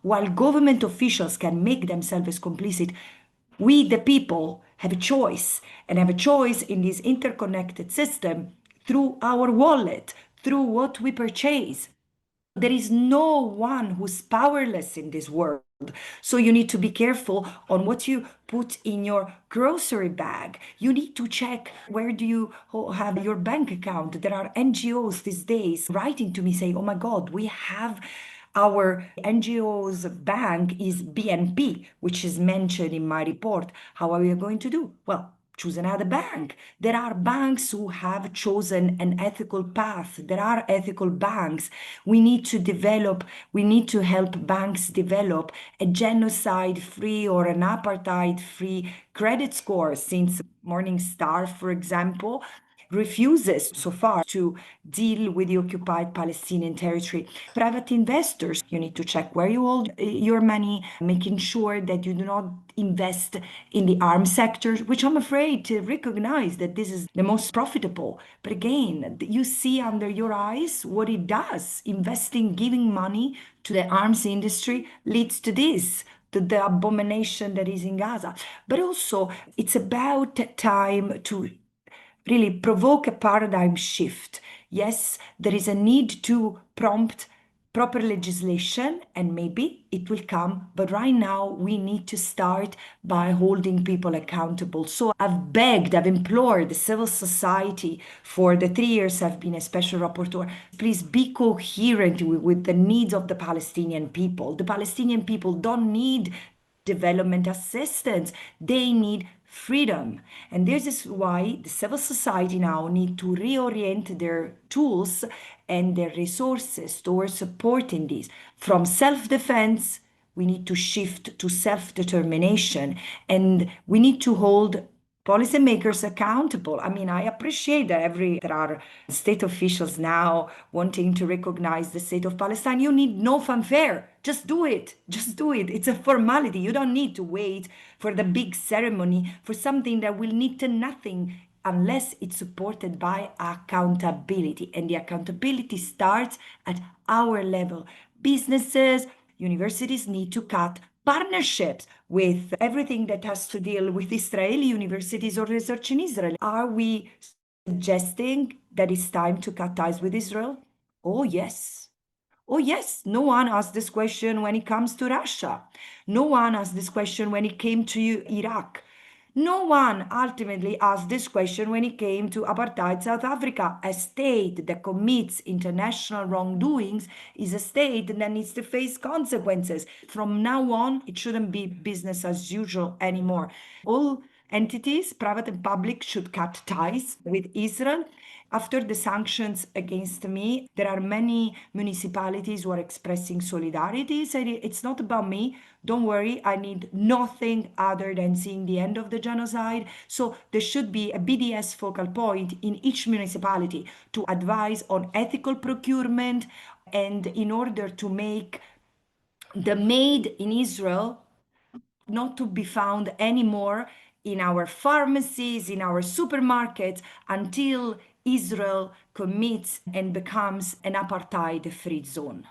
While government officials can make themselves complicit, we, the people, have a choice and have a choice in this interconnected system through our wallet, through what we purchase. There is no one who's powerless in this world. So you need to be careful on what you put in your grocery bag. You need to check where do you have your bank account. There are NGOs these days writing to me saying, oh my God, we have our NGO's bank is BNP, which is mentioned in my report. How are we going to do? Well, choose another bank. There are banks who have chosen an ethical path. There are ethical banks. We need to develop, we need to help banks develop a genocide-free or an apartheid-free credit score, since Morningstar, for example, refuses so far to deal with the occupied Palestinian territory. Private investors, you need to check where you hold your money, making sure that you do not invest in the arms sector, which I'm afraid to recognize that this is the most profitable. But again, you see under your eyes what it does. Investing, giving money to the arms industry leads to this, to the abomination that is in Gaza. But also, it's about time to really provoke a paradigm shift. Yes, there is a need to prompt proper legislation, and maybe it will come, but right now we need to start by holding people accountable. So I've begged, I've implored the civil society for the 3 years I've been a special rapporteur, please be coherent with the needs of the Palestinian people. The Palestinian people don't need development assistance, they need freedom. And this is why the civil society now need to reorient their tools and their resources towards supporting this. From self-defense, we need to shift to self-determination, and we need to hold policymakers accountable. I mean, I appreciate that there are state officials now wanting to recognize the state of Palestine. You need no fanfare. Just do it. Just do it. It's a formality. You don't need to wait for the big ceremony for something that will need to nothing unless it's supported by accountability. And the accountability starts at our level. Businesses, universities need to cut partnerships with everything that has to deal with Israeli universities or research in Israel. Are we suggesting that it's time to cut ties with Israel? Oh, yes. Oh, yes. No one asked this question when it comes to Russia. No one asked this question when it came to Iraq. No one ultimately asked this question when it came to apartheid South Africa. A state that commits international wrongdoings is a state that needs to face consequences. From now on, it shouldn't be business as usual anymore. All entities, private and public, should cut ties with Israel. After the sanctions against me, there are many municipalities who are expressing solidarity. So it's not about me. Don't worry, I need nothing other than seeing the end of the genocide. So there should be a BDS focal point in each municipality to advise on ethical procurement, and in order to make the made in Israel not to be found anymore in our pharmacies, in our supermarkets, until Israel commits and becomes an apartheid-free zone.